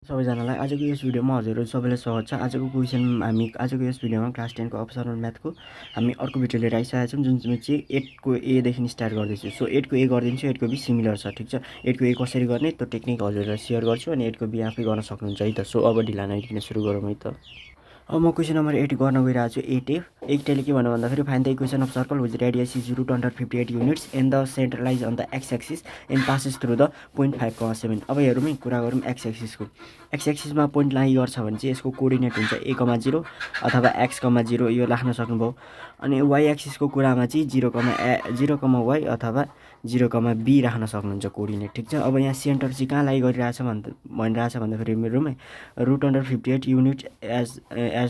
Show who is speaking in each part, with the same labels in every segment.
Speaker 1: सबैजनालाई आजको यस भिडियोमा हजुरहरू सबैलाई स्वागत छ। आजको यस भिडियोमा क्लास 10 को अप्सनल म्याथको हामी अर्को भिडियो लिएर आइसकेका छौँ, जुन चाहिँ 8 को ए देखि स्टार्ट गर्दैछु। सो 8 को ए गरिदिन्छु, 8 को बी सिमिलर छ, ठीक छ। 8 को ए कसरी गर्ने त्यो टेक्निक हजुरहरूलाई सेयर गर्छु अनि 8 को बी आफै गर्न सक्नुहुन्छ है त। सो अब ढिला नगरिकन सुरु गरौँ है त। अब म क्वेसन नम्बर 8 गर्न गइरहेको छु। 8 ले के भन्नु भन्दाखेरि find the equation of circle with radius is √58 units and the centre lies on the x axis and passes through the 0.5,7। अब हेरौँ है, कुरा गरौँ एक्स एक्सिसको। एक्स एक्सिसमा पोइन्ट लागि गर्छ भने चाहिँ यसको कोअर्डिनेट हुन्छ a,0 अथवा x,0 यो राख्न सक्नुभयो। अनि वाइ एक्सिसको कुरामा चाहिँ 0,y अथवा 0,b राख्न सक्नुहुन्छ कोअर्डिनेट, ठिक छ। अब यहाँ सेन्टर चाहिँ कहाँ लागि गरिरहेछ भनिरहेछ भन्दाखेरि हेरौँ है, √58 unit as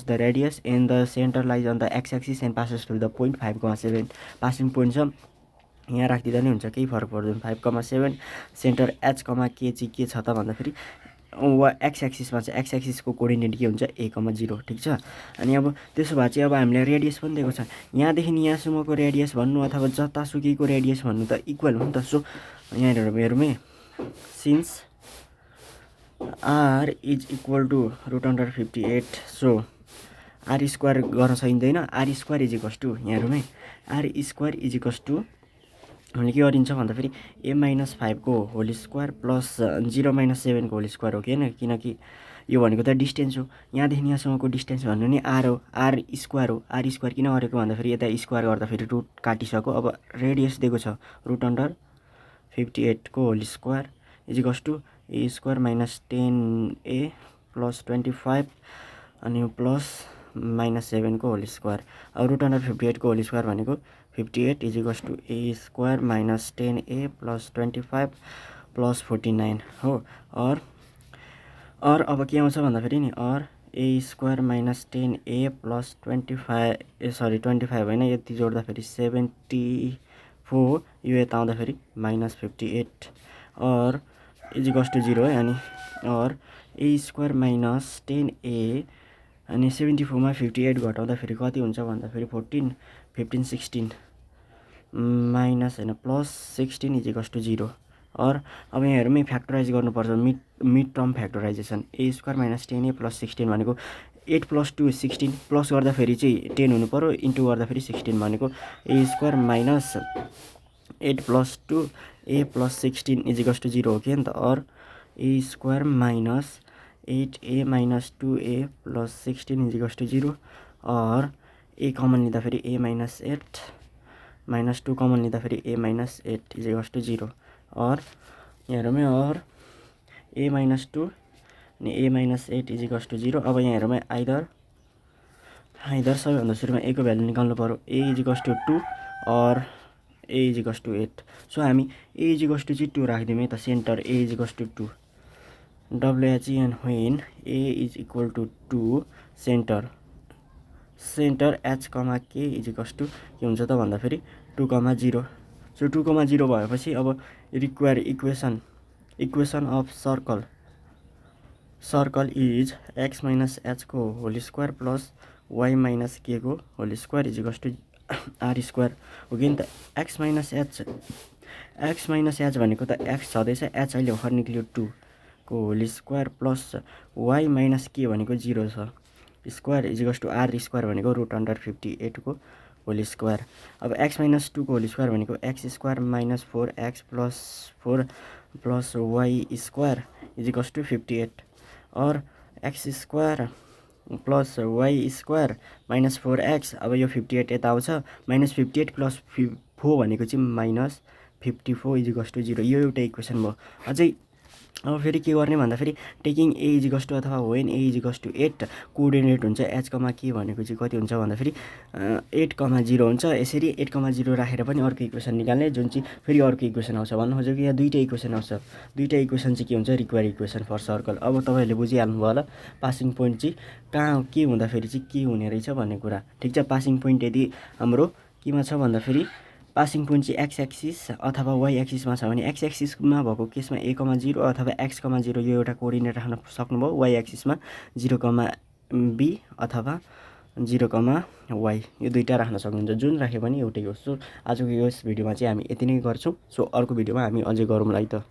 Speaker 1: the radius and the centre lies on the x axis and passes through the 0.5,7। Passing point छ यहाँ राखिदिँदा नि हुन्छ, केही फरक पर्दैन। 5,7 सेन्टर h, के चाहिँ के छ त भन्दाखेरि एक्स एक्सिसमा चाहिँ एक्स एक्सिसको कोअर्डिनेट के हुन्छ a,0, ठिक छ। अनि अब त्यसो भए चाहिँ अब हामीले रेडियस पनि दिएको छ, यहाँदेखि यहाँसम्मको रेडियस भन्नु अथवा जतासुकैको रेडियस भन्नु त इक्वल हो नि त। सो यहाँ हेरौँ है, since r is equal to √58, so r square गर्न सकिँदैन। R square is equals to, यहाँ हेरौँ है, r square is equals to हामीले के गरिन्छ भन्दाखेरि a-5 को होल स्क्वायर प्लस 0-7 को होल स्क्वायर हो कि होइन, किनकि यो भनेको त डिस्टेन्स हो, यहाँदेखि यहाँसम्मको डिस्टेन्स भन्नु नि आर हो, आर स्क्वायर हो। आर स्क्वायर किन गरेको भन्दाखेरि यता स्क्वायर गर्दाखेरि रुट काटिसक्यो। अब रेडियस दिएको छ √58 को whole square is equals to a square minus 10a plus 25 अनि प्लस -7 को होल स्क्वायर। अब √58 को होल स्क्वायर भनेको 58 is equals to a square minus 10a plus 25 plus 49 हो। और अब के आउँछ भन्दाखेरि नि, और a square minus 10a plus 25 होइन, यति जोड्दाखेरि 74, यो यता आउँदाखेरि -58 और इज इक्वल्स टु 0 है। अनि और a स्क्वायर माइनस 10a अनि 74 मा 58 घटाउँदाखेरि कति हुन्छ भन्दाखेरि 15 16 माइनस होइन प्लस 16 इज इक्वल्स टु 0। और अब यहाँ हेरौँ, फ्याक्टराइज गर्नुपर्छ, mid term factorisation. a square minus 10a plus 16 भनेको 8 प्लस 2 16, प्लस गर्दाखेरि चाहिँ 10 हुनु पऱ्यो, इन्टु गर्दाखेरि 16 भनेको a square minus 8 plus 2a plus 16 is equals to 0 हो कि त। और a square minus 8a minus 2a plus 16 is equals to 0। और a कमन लिँदा फेरि a माइनस 8 माइनस 2 कमन लिँदा फेरि a minus 8 is equals to 0। और यहाँ हेरौँ, और a माइनस 2 अनि a minus 8 is equals to 0। अब यहाँ हेरौँ, आइदर सबैभन्दा सुरुमा a को भ्यालु निकाल्नु पऱ्यो, a इज इक्वल्स टु 2 और a is equals to 8। So हामी a इज इक्वल्स टु चाहिँ 2 राखिदिउँ है त। Centre a is equals to 2, WHEN when a is equal to 2 centre h, k is equals to के हुन्छ त भन्दाखेरि 2,0। सो 2,0 भएपछि अब require equation of circle is x minus h को whole square plus y minus k को whole square is equals to r square हो कि नि त। x माइनस h भनेको त x छँदैछ, h अहिले भर्खर निक्ल्यो 2 को whole square plus y minus k भनेको 0 छ, square is equals to r square भनेको √58 को होल स्क्वायर। अब x माइनस 2 को होल स्क्वायर भनेको x square minus 4x plus 4 plus y square is equals to 58। और x square plus y square minus 4x, अब यो 58 यता आउँछ, माइनस 58 प्लस 4 भनेको चाहिँ माइनस 54 इज इक्वल्स टु 0। यो एउटा इक्वेसन भयो। अझै अब फेरि के गर्ने भन्दाखेरि taking a is equals to अथवा when a is equals to 8 coordinate हुन्छ h, k भनेको चाहिँ कति हुन्छ भन्दाखेरि 8,0 हुन्छ। यसरी 8,0 राखेर पनि अर्को इक्वेसन निकाल्ने, जुन चाहिँ फेरि अर्को इक्वेसन आउँछ। भन्नु खोजेको यहाँ दुईवटा इक्वेसन आउँछ, दुईवटा इक्वेसन चाहिँ के हुन्छ, रिक्वायर इक्वेसन फर सर्कल। अब तपाईँहरूले बुझिहाल्नु भयो होला पासिङ पोइन्ट चाहिँ कहाँ के हुँदाखेरि चाहिँ के हुने रहेछ भन्ने कुरा, ठिक छ। पासिङ पोइन्ट यदि हाम्रो केमा छ भन्दाखेरि पासिङ पोइन्ट चाहिँ एक्स एक्सिस अथवा वाइ एक्सिसमा छ भने एक्स एक्सिसमा भएको केसमा a,0 अथवा x,0 यो एउटा कोअर्डिनेट राख्न सक्नुभयो। वाइ एक्सिसमा 0,b अथवा 0,y यो दुईवटा राख्न सक्नुहुन्छ, जुन राखे पनि एउटै हो। सो आजको यस भिडियोमा चाहिँ हामी यति नै गर्छौँ। सो अर्को भिडियोमा हामी अझै गरौँला है त।